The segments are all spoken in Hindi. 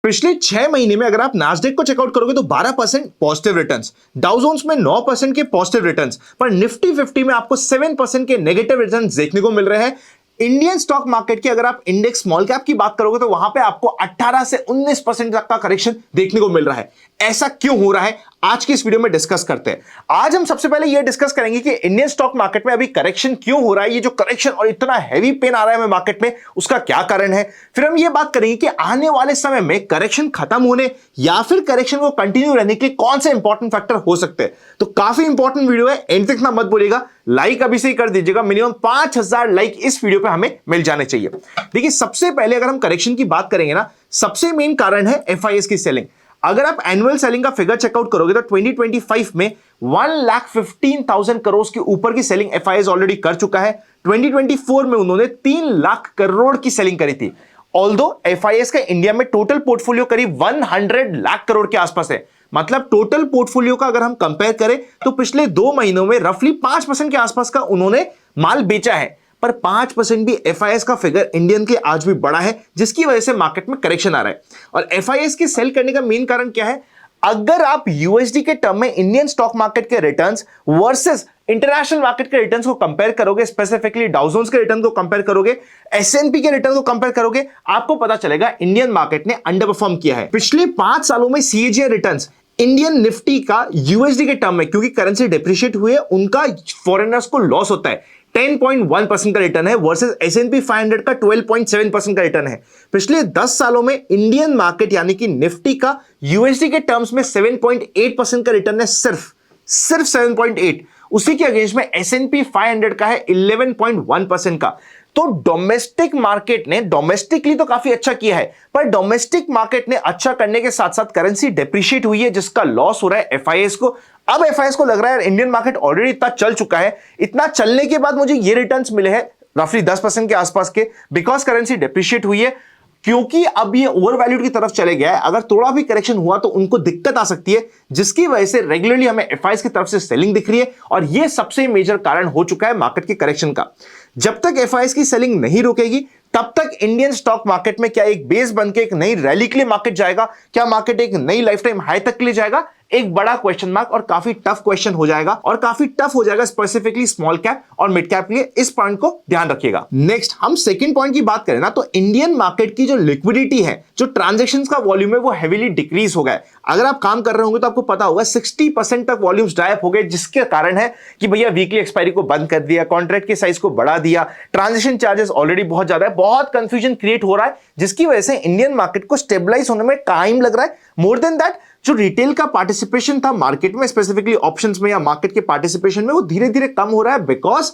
पिछले 6 महीने में अगर आप नास्डेक को चेकआउट करोगे तो 12% पॉजिटिव रिटर्न्स, डाउ जोन्स में 9% के पॉजिटिव रिटर्न्स, पर निफ्टी 50 में आपको 7% के नेगेटिव रिटर्न्स देखने को मिल रहे हैं। इंडियन स्टॉक मार्केट की अगर आप इंडेक्स स्मॉल कैप की बात करोगे तो वहां पे आपको 18 से 19% तक का करेक्शन देखने को मिल रहा है। ऐसा क्यों हो रहा है, आज की इस वीडियो में डिस्कस करते हैं। आज हम सबसे पहले यह डिस्कस करेंगे कि इंडियन स्टॉक मार्केट में अभी करेक्शन क्यों हो रहा है, ये जो करेक्शन और इतना हैवी पेन आ रहा है हमें मार्केट में, उसका क्या कारण है। फिर हम ये बात करेंगे कि आने वाले समय में करेक्शन खत्म होने या फिर करेक्शन को कंटिन्यू रहने के लिए कौन से इंपॉर्टेंट फैक्टर हो सकते हैं। तो काफी इंपॉर्टेंट वीडियो है, एंड तक ना मत बोलिएगा, लाइक अभी से ही कर दीजिएगा। मिनिमम 5000 लाइक इस वीडियो पे हमें मिल जाने चाहिए। देखिए, सबसे पहले अगर हम करेक्शन की बात करेंगे ना, सबसे मेन कारण है एफआईएस की सेलिंग। अगर आप एनुअल सेलिंग का फिगर चेकआउट करोगे तो 2025 में 1,15,000 करोड़ के ऊपर की सेलिंग एफआईएस ऑलरेडी कर चुका है। 2024 में उन्होंने 3 लाख करोड़ की सेलिंग करी थी। ऑल्दो एफआईएस का इंडिया में टोटल पोर्टफोलियो करीब 100 लाख करोड़ के आसपास है। मतलब टोटल पोर्टफोलियो का अगर हम कंपेयर करें तो पिछले 2 महीनों में रफली 5% के आसपास का उन्होंने माल बेचा है, पर 5% भी एफआईएस का फिगर इंडियन के आज भी बड़ा है, जिसकी वजह से मार्केट में करेक्शन आ रहा है। और एफआईएस की सेल करने का मेन कारण क्या है, अगर आप यूएसडी के टर्म में इंडियन स्टॉक मार्केट के रिटर्न्स वर्सेस इंटरनेशनल मार्केट के रिटर्न्स को कंपेयर करोगे, स्पेसिफिकली डाउ जोन्स के रिटर्न को कंपेयर करोगे, एसएनपी के रिटर्न को कंपेयर करोगे, आपको पता चलेगा इंडियन मार्केट ने अंडर परफॉर्म किया है। पिछले 5 सालों में सीएजीआर रिटर्न्स इंडियन निफ्टी का यूएसडी के टर्म में, क्योंकि करेंसी डिप्रिशिएट हुए, उनका फॉरेनर्स को लॉस होता है, 10.1% का रिटर्न है वर्सेस एसएनपी 500 का 12.7% का रिटर्न है। पिछले 10 सालों में इंडियन मार्केट यानी कि निफ्टी का यूएसडी के टर्म्स में 7.8% का रिटर्न है, सिर्फ 7.8। उसी के अगेंस्ट में एसएनपी 500 का है 11.1% का। तो डोमेस्टिक मार्केट ने डोमेस्टिकली तो काफी अच्छा किया है, पर डोमेस्टिक मार्केट ने अच्छा करने के साथ साथ करेंसी डेप्रिशिएट हुई है, जिसका लॉस हो रहा है एफआईएस को। अब एफआईएस को लग रहा है इंडियन मार्केट ऑलरेडी इतना चल चुका है, इतना चलने के बाद मुझे ये रिटर्न्स मिले हैं रफली 10% के आसपास के, बिकॉज करेंसी डेप्रिशिएट हुई है। क्योंकि अब ये ओवर वैल्यूड की तरफ चले गया है, अगर थोड़ा भी करेक्शन हुआ तो उनको दिक्कत आ सकती है, जिसकी वजह से रेगुलरली हमें एफआईएस की तरफ से सेलिंग दिख रही है, और ये सबसे मेजर कारण हो चुका है मार्केट के करेक्शन का। जब तक एफआईएस की सेलिंग नहीं रुकेगी तब तक इंडियन स्टॉक मार्केट में क्या एक बेस बनके एक नई रैली के लिए मार्केट जाएगा, क्या मार्केट एक नई लाइफ टाइम हाई तक के लिए जाएगा, एक बड़ा क्वेश्चन मार्क और काफी टफ क्वेश्चन हो जाएगा, और काफी टफ हो जाएगा स्पेसिफिकली स्मॉल कैप और मिड कैप के लिए। इस पॉइंट को ध्यान रखिएगा। नेक्स्ट हम सेकंड पॉइंट की बात करें ना, तो इंडियन मार्केट की जो लिक्विडिटी है, जो ट्रांजैक्शंस का वॉल्यूम है, वो हेवीली डिक्रीज हो गया है। अगर आप काम कर रहे होंगे तो आपको पता होगा 60% तक वॉल्यूम्स ड्राइव हो गए, जिसके कारण है कि भैया वीकली एक्सपायरी को बंद कर दिया, कॉन्ट्रैक्ट के साइज को बढ़ा दिया, ट्रांजेक्शन चार्जेस ऑलरेडी बहुत ज्यादा है, बहुत कंफ्यूजन क्रिएट हो रहा है, जिसकी वजह से इंडियन मार्केट को स्टेबलाइज होने में टाइम लग रहा है। मोर देन दैट, जो रिटेल का पार्टिसिपेशन था मार्केट में, स्पेसिफिकली ऑप्शंस में या मार्केट के पार्टिसिपेशन में, वो धीरे धीरे कम हो रहा है, बिकॉज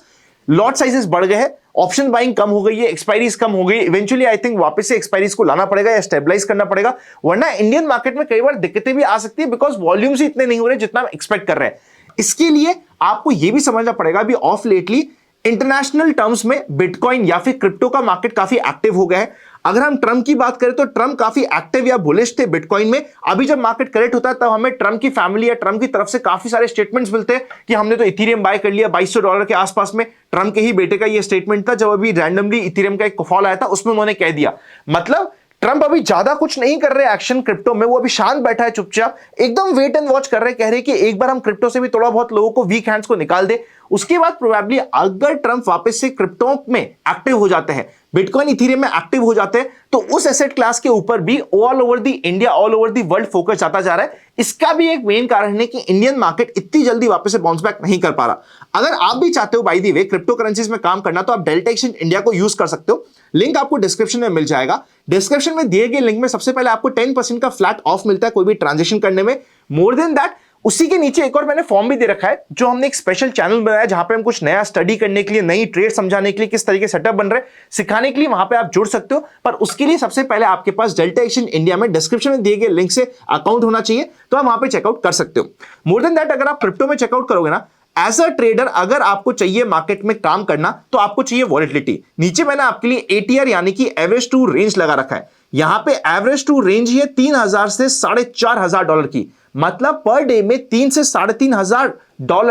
लॉट साइजेस बढ़ गए हैं, ऑप्शन बाइंग कम हो गई है, एक्सपायरीज कम हो गई। इवेंचुअली आई थिंक वापस से एक्सपायरीज को लाना पड़ेगा या स्टेबलाइज करना पड़ेगा, वरना इंडियन मार्केट में कई बार दिक्कतें भी आ सकती है, बिकॉज वॉल्यूम्स ही इतने नहीं हो रहे जितना हम एक्सपेक्ट कर रहे हैं। इसके लिए आपको यह भी समझना पड़ेगा, अभी ऑफ लेटली इंटरनेशनल टर्म्स में बिटकॉइन या फिर क्रिप्टो का मार्केट काफी एक्टिव हो गया है। अगर हम ट्रम्प की बात करें तो ट्रम्प काफी एक्टिव या बुलिश थे बिटकॉइन में। अभी जब मार्केट करेक्ट होता है तब हमें ट्रम्प की फैमिली या ट्रम्प की तरफ से काफी सारे स्टेटमेंट्स मिलते हैं कि हमने तो इथेरियम बाय कर लिया $2200 के आसपास में। ट्रम्प के ही बेटे का ये स्टेटमेंट था, जब अभी रैंडमली इथेरियम का एक फॉल आया था, उसमें उन्होंने कह दिया। मतलब ट्रम्प अभी ज्यादा कुछ नहीं कर रहे एक्शन क्रिप्टो में, वो अभी शांत बैठा है, चुपचाप एकदम वेट एंड वॉच कर रहे हैं, कह रहे कि एक बार हम क्रिप्टो से भी थोड़ा बहुत लोगों को वीक हैंड्स को निकाल दे। उसके बाद प्रोबेबली अगर ट्रम्प वापस से क्रिप्टो में एक्टिव हो जाते हैं, बिटकॉइन इथेरियम में एक्टिव हो जाते हैं, तो उस एसेट क्लास के ऊपर भी all over the India, all over the world focus जाता जा रहा है। इसका भी एक मेन कारण है कि इंडियन मार्केट इतनी जल्दी वापस से बाउंस बैक नहीं कर पा रहा। अगर आप भी चाहते हो by the way crypto currencies में काम करना, तो आप डेल्टा एक्सचेंज इंडिया को यूज कर सकते हो। लिंक आपको डिस्क्रिप्शन में मिल जाएगा। डिस्क्रिप्शन में दिए गए लिंक में सबसे पहले आपको 10% का फ्लैट ऑफ मिलता है कोई भी ट्रांजेक्शन करने में। मोर देन दैट, उसी के नीचे एक और मैंने फॉर्म भी दे रखा है, जो हमने एक स्पेशल चैनल बनाया, जहां पे हम कुछ नया स्टडी करने के लिए, नई ट्रेड समझाने के लिए, किस तरीके सेटअप बन रहे हैं, सिखाने के लिए वहां पे आप जुड़ सकते हो। पर उसके लिए सबसे पहले आपके पास डेल्टा एक्सचेंज इंडिया में डिस्क्रिप्शन में दिए गए लिंक से अकाउंट होना चाहिए, तो आप वहां पे चेकआउट कर सकते हो। मोर देन दैट, अगर आप क्रिप्टो में चेकआउट करोगे ना, एज अ ट्रेडर अगर आपको चाहिए मार्केट में काम करना, तो आपको चाहिए वॉलेटिलिटी। नीचे मैंने आपके लिए एटीआर यानी कि एवरेज टू रेंज लगा रखा है। यहां पे एवरेज टू रेंज है 3000 से $4500 की। मतलब पर डे में 3 से $3500,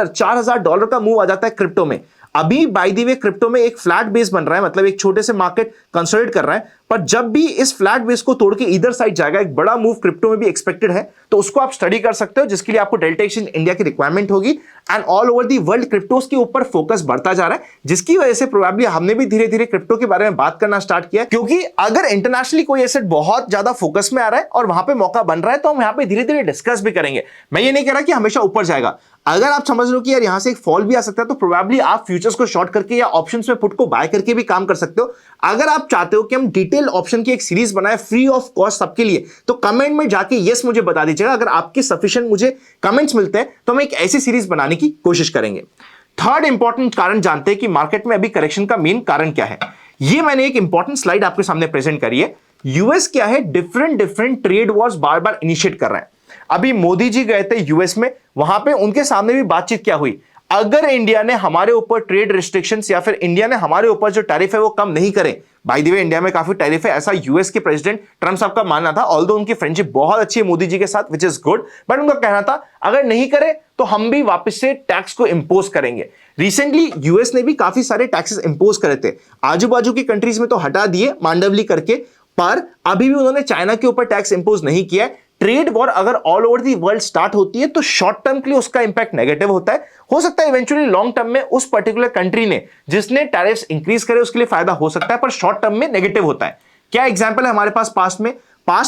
$4000 का मूव आ जाता है क्रिप्टो में। अभी बाय द वे क्रिप्टो में एक फ्लैट बेस बन रहा है, मतलब एक छोटे से मार्केट कंसोलिडेट कर रहा है, पर जब भी इस फ्लैट बेस को तोड़ के इधर साइड जाएगा, एक बड़ा मूव क्रिप्टो में भी एक्सपेक्टेड है, तो उसको आप स्टडी कर सकते हो, जिसके लिए आपको डेल्टा एक्सचेंज इंडिया की रिक्वायरमेंट होगी। And all over the world क्रिप्टोस के ऊपर फोकस बढ़ता जा रहा है, जिसकी वजह से प्रोबेबली हमने भी धीरे धीरे क्रिप्टो के बारे में बात करना स्टार्ट किया, क्योंकि अगर इंटरनेशनली कोई एसेट बहुत ज्यादा फोकस में आ रहा है और वहां पे मौका बन रहा है, तो हम यहां पे धीरे धीरे डिस्कस भी करेंगे। मैं ये नहीं कह रहा कि हमेशा ऊपर जाएगा, अगर आप समझ लो कि यार यहां से एक फॉल भी आ सकता है, तो प्रोबेबली आप फ्यूचर्स को शॉर्ट करके या ऑप्शंस में पुट को बाय करके भी काम कर सकते हो। अगर आप चाहते हो कि हम डिटेल ऑप्शन की एक सीरीज बनाए फ्री ऑफ कॉस्ट सबके लिए, तो कमेंट में जाके यस मुझे बता दीजिएगा। अगर आपके सफिशिएंट मुझे कमेंट्स मिलते हैं तो हम एक ऐसी सीरीज बनाने की कोशिश करेंगे। थर्ड इंपॉर्टेंट कारण जानते हैं कि मार्केट में अभी करेक्शन का मेन कारण क्या है। ये मैंने एक इंपॉर्टेंट स्लाइड आपके सामने प्रेजेंट करी है। यूएस क्या है, डिफरेंट ट्रेड वॉर्स बार बार इनिशिएट कर रहा है। अभी मोदी जी गए थे यूएस में, वहां पे उनके सामने भी बातचीत क्या हुई, अगर इंडिया ने हमारे ऊपर ट्रेड रिस्ट्रिक्शंस या फिर इंडिया ने हमारे ऊपर जो टैरिफ है वो कम नहीं करे, बाय द वे इंडिया में काफी टैरिफ है, ऐसा यूएस के प्रेसिडेंट ट्रम्प साहब का मानना था। ऑल्दो उनकी फ्रेंडशिप बहुत अच्छी है मोदी जी के साथ, विच इज गुड, बट उनका कहना था अगर नहीं करे तो हम भी वापस से टैक्स को इंपोज करेंगे। रिसेंटली यूएस ने भी काफी सारे टैक्सेस इंपोज करे थे, आजू बाजू की कंट्रीज में तो हटा दिए मांडवली करके, पर अभी भी उन्होंने चाइना के ऊपर टैक्स इंपोज नहीं किया है। ट्रेड वॉर अगर all over the world start होती है तो शॉर्ट टर्म के लिए उसका इंपैक्ट नेगेटिव होता है। हो सकता है इवेंचुअली लॉन्ग टर्म में उस पर्टिकुलर कंट्री ने जिसने टैरिफ्स इंक्रीज करे उसके लिए फायदा हो सकता है, पर शॉर्ट टर्म में नेगेटिव होता है। क्या एग्जांपल है हमारे पास पास्ट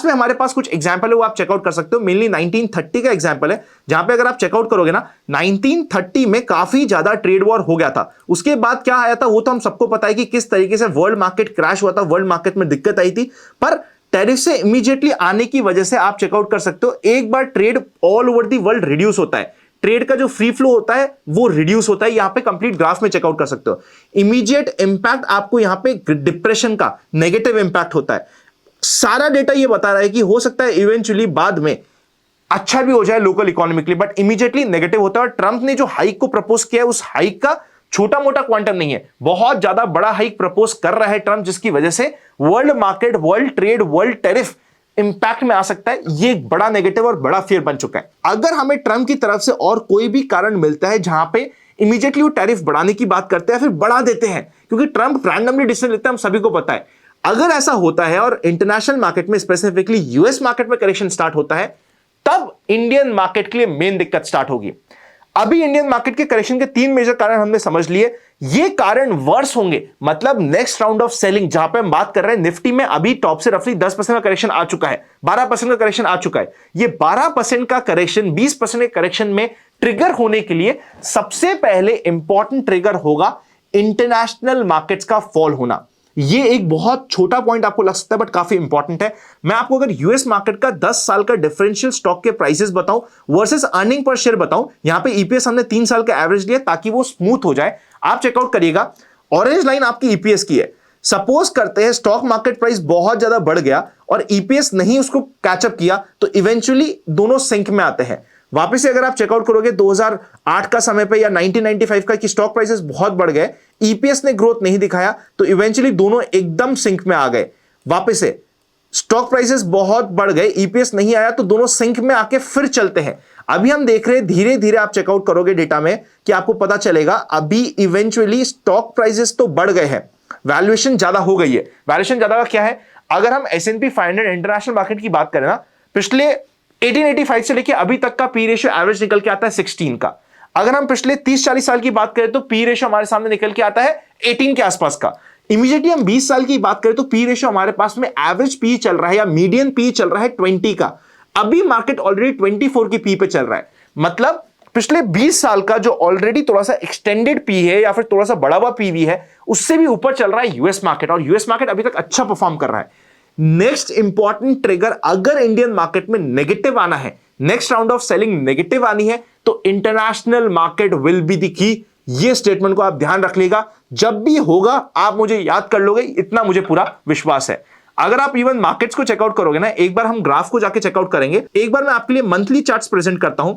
में हमारे पास कुछ एग्जांपल है, वो आप चेकआउट कर सकते हो। मेनली 1930 का एग्जांपल है, जहां पे अगर आप चेकआउट करोगे ना, 1930 में काफी ज्यादा ट्रेड वॉर हो गया था। उसके बाद क्या आया था वो तो हम सबको पता है कि किस तरीके से वर्ल्ड मार्केट क्रैश हुआ था, वर्ल्ड मार्केट में दिक्कत आई थी। पर टैरिफ से इमीडिएटली आने की वजह से आप चेकआउट कर सकते हो, एक बार trade all over the world reduce होता है, ट्रेड का जो फ्री फ्लो होता है वो रिड्यूस होता है। यहां पे कंप्लीट ग्राफ में चेकआउट कर सकते हो। इमीडिएट इंपैक्ट आपको यहां पे डिप्रेशन का नेगेटिव इंपैक्ट होता है। सारा डेटा ये बता रहा है कि हो सकता है इवेंचुअली बाद में अच्छा भी हो जाए local economically, but immediately negative होता है। और ट्रंप ने जो हाइक को प्रपोज किया है उस हाइक का छोटा मोटा क्वांटम नहीं है, बहुत ज्यादा बड़ा हाइक प्रपोज कर रहा है ट्रंप, जिसकी वजह से world market, world trade, world tariff impact में आ सकता है। ये एक बड़ा नेगेटिव और बड़ा फियर बन चुका है। अगर हमें ट्रंप की तरफ से और कोई भी कारण मिलता है जहां पे इमीडिएटली वो टैरिफ बढ़ाने की बात करते हैं, फिर बढ़ा देते हैं, क्योंकि ट्रंप रैंडमली डिसीजन लेते हैं, हम सभी को पता है। अगर ऐसा होता है और इंटरनेशनल मार्केट में स्पेसिफिकली यूएस मार्केट में करेक्शन स्टार्ट होता है, तब इंडियन मार्केट के लिए मेन दिक्कत स्टार्ट होगी। अभी इंडियन मार्केट के करेक्शन के 3 मेजर कारण हमने समझ लिए, ये कारण वर्स होंगे, मतलब नेक्स्ट राउंड ऑफ सेलिंग जहां पे हम बात कर रहे हैं। निफ्टी में अभी टॉप से रफली 10% का करेक्शन आ चुका है, 12% का करेक्शन आ चुका है। ये 12% का करेक्शन 20% के करेक्शन में ट्रिगर होने के लिए सबसे पहले इंपॉर्टेंट ट्रिगर होगा इंटरनेशनल मार्केट्स का फॉल होना। ये एक बहुत छोटा पॉइंट आपको लग सकता है, बट काफी इंपॉर्टेंट है। मैं आपको अगर यूएस मार्केट का 10 साल का डिफरेंशियल स्टॉक के प्राइसेस बताऊं वर्सेस अर्निंग पर शेयर बताऊं, यहां पे ईपीएस हमने 3 साल का एवरेज लिया ताकि वो स्मूथ हो जाए। आप चेकआउट करिएगा, ऑरेंज लाइन आपकी ईपीएस की है। सपोज करते हैं स्टॉक मार्केट प्राइस बहुत ज्यादा बढ़ गया और ईपीएस नहीं उसको कैचअप किया, तो इवेंचुअली दोनों सिंक में आते हैं। वापस से अगर आप चेकआउट करोगे 2008 का समय पे या 1995 का कि स्टॉक प्राइसेस बहुत बढ़ गए, ईपीएस ने ग्रोथ नहीं दिखाया, तो इवेंचुअली दोनों एकदम सिंक में आ गए। वापस से स्टॉक प्राइसेस बहुत बढ़ गए, ईपीएस नहीं आया, तो दोनों सिंक में आके फिर चलते हैं। अभी हम देख रहे हैं धीरे धीरे, आप चेकआउट करोगे डेटा में कि आपको पता चलेगा अभी इवेंचुअली स्टॉक प्राइसेस तो बढ़ गए हैं, वैल्यूएशन ज्यादा हो गई है। वैल्यूएशन ज्यादा का क्या है, अगर हम S&P 500 इंटरनेशनल मार्केट की बात करें ना, पिछले 1885 से लेके अभी तक का पी रेशियो एवरेज निकल के आता है 16 का। अगर हम पिछले 30-40 साल की बात करें तो पी रेशियो हमारे सामने निकल के आता है 18 के आसपास का। इमीडिएटली हम 20 साल की बात करें तो पी रेशियो हमारे पास में एवरेज पी चल रहा है या मीडियन पी चल रहा है 20 का। अभी मार्केट ऑलरेडी 24 की पी पे चल रहा है, मतलब पिछले 20 साल का जो ऑलरेडी थोड़ा सा एक्सटेंडेड पी है या फिर थोड़ा सा बड़ा हुआ पीवी है, उससे भी ऊपर चल रहा है यूएस मार्केट, और यूएस मार्केट अभी तक अच्छा परफॉर्म कर रहा है। नेक्स्ट इंपॉर्टेंट ट्रिगर, अगर इंडियन मार्केट में नेगेटिव आना है, next round of selling negative आनी है, तो international market will be the key. ये स्टेटमेंट को आप ध्यान रख लीजिएगा, जब भी होगा आप मुझे याद कर लोगे, इतना मुझे पूरा विश्वास है। अगर आप इवन मार्केट्स को चेकआउट करोगे ना, एक बार हम ग्राफ को जाके चेकआउट करेंगे। एक बार मैं आपके लिए मंथली चार्ट्स प्रेजेंट करता हूं।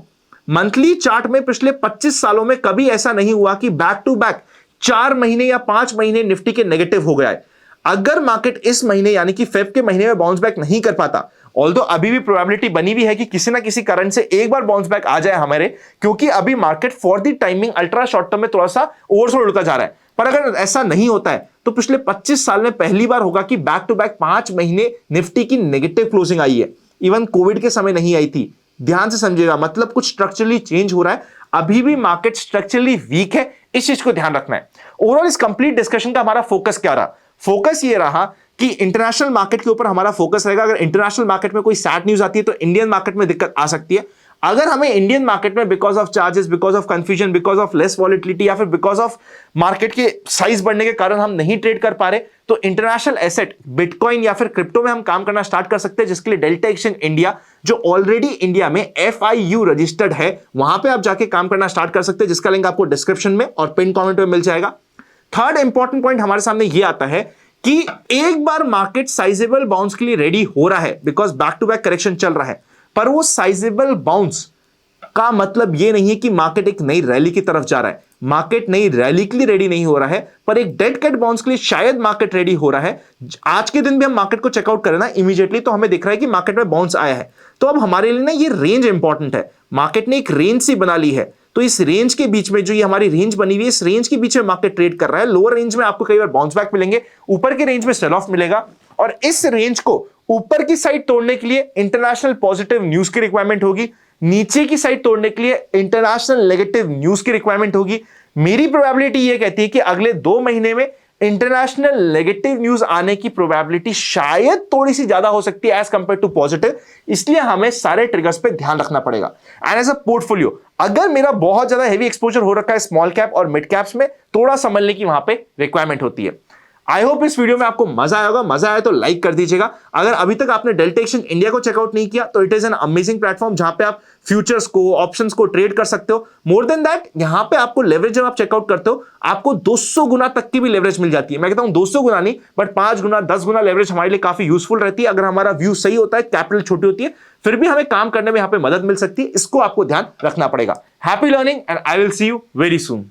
मंथली चार्ट में पिछले 25 सालों में कभी ऐसा नहीं हुआ कि बैक टू बैक 4 महीने या 5 महीने निफ्टी के नेगेटिव हो गया है। अगर मार्केट इस महीने यानी कि फेब के महीने में बाउंस बैक नहीं कर पाता, ऑल्दो अभी भी प्रोबेबिलिटी बनी हुई है कि किसी ना किसी कारण से एक बार बाउंस बैक आ जाए हमारे, क्योंकि अभी market for the timing ultra short term में थोड़ा सा ओवरसोल्ड होता जा रहा है। पर अगर ऐसा नहीं होता है तो पिछले 25 साल में पहली बार होगा कि बैक टू बैक 5 महीने निफ्टी की नेगेटिव क्लोजिंग आई है। इवन कोविड के समय नहीं आई थी। ध्यान से समझिएगा, मतलब कुछ स्ट्रक्चरली चेंज हो रहा है। अभी भी मार्केट स्ट्रक्चरली वीक है, इस चीज को ध्यान रखना है। ओवरऑल इस कंप्लीट डिस्कशन का हमारा फोकस क्या रहा? फोकस ये रहा कि इंटरनेशनल मार्केट के ऊपर हमारा फोकस रहेगा। अगर इंटरनेशनल मार्केट में कोई सैड न्यूज आती है तो इंडियन मार्केट में दिक्कत आ सकती है। अगर हमें इंडियन मार्केट में because of charges, because of confusion, because of less volatility या फिर बिकॉज ऑफ मार्केट के साइज बढ़ने के कारण हम नहीं ट्रेड कर पा रहे, तो इंटरनेशनल एसेट बिटकॉइन या फिर क्रिप्टो में हम काम करना स्टार्ट कर सकते हैं, जिसके लिए डेल्टा एक्सचेंज इंडिया, जो ऑलरेडी इंडिया में FIU रजिस्टर्ड है, वहां पे आप जाके काम करना स्टार्ट कर सकते हैं, जिसका लिंक आपको डिस्क्रिप्शन में और पिन कमेंट में मिल जाएगा। थर्ड इंपॉर्टेंट पॉइंट हमारे सामने ये आता है कि एक बार मार्केट साइजेबल बाउंस के लिए रेडी हो रहा है, because back to back correction चल रहा है, पर वो साइजेबल बाउंस का मतलब ये नहीं है कि मार्केट एक नई रैली की तरफ जा रहा है। मार्केट नई रैली के लिए रेडी नहीं हो रहा है, पर एक डेड कैट बाउंस के लिए शायद मार्केट रेडी हो रहा है। आज के दिन भी हम मार्केट को चेकआउट करें ना इमीडिएटली, तो हमें दिख रहा है कि मार्केट में बाउंस आया है। तो अब हमारे लिए ना ये रेंज इंपॉर्टेंट है। मार्केट ने एक रेंज सी बना ली है, तो इस रेंज के बीच में जो ये हमारी रेंज बनी हुई है, इस रेंज के बीच में मार्केट ट्रेड कर रहा है। लोअर रेंज में आपको कई बार बाउंस बैक मिलेंगे, ऊपर के रेंज में सेल ऑफ मिलेगा, और इस रेंज को ऊपर की साइड तोड़ने के लिए इंटरनेशनल पॉजिटिव न्यूज की रिक्वायरमेंट होगी, नीचे की साइड तोड़ने के लिए इंटरनेशनल नेगेटिव न्यूज की रिक्वायरमेंट होगी। मेरी प्रोबेबिलिटी ये कहती है कि अगले 2 महीने में इंटरनेशनल नेगेटिव न्यूज आने की प्रोबेबिलिटी शायद थोड़ी सी ज्यादा हो सकती है एज कंपेयर टू पॉजिटिव। इसलिए हमें सारे ट्रिगर्स पे ध्यान रखना पड़ेगा। एंड एज अ पोर्टफोलियो, अगर मेरा बहुत ज्यादा हेवी एक्सपोजर हो रखा है स्मॉल कैप और मिड कैप्स में, थोड़ा संभलने की वहां पे रिक्वायरमेंट होती है। आई होप इस वीडियो में आपको मजा आया होगा। मजा आया तो लाइक कर दीजिएगा। अगर अभी तक आपने डेल्टा एक्सचेंज इंडिया को चेकआउट नहीं किया तो it is an amazing platform जहां पे आप फ्यूचर्स को, ऑप्शंस को ट्रेड कर सकते हो। मोर देन दैट, यहां पे आपको लेवरेज, जब आप चेकआउट करते हो, आपको 200 गुना तक की भी लेवरेज मिल जाती है। मैं कहता हूं 200 गुना नहीं, बट 5 गुना, 10 गुना लेवरेज हमारे लिए काफी यूजफुल रहती है। अगर हमारा व्यू सही होता है, कैपिटल छोटी होती है, फिर भी हमें काम करने में यहां पे मदद मिल सकती है। इसको आपको ध्यान रखना पड़ेगा। Happy learning and I will see you very soon.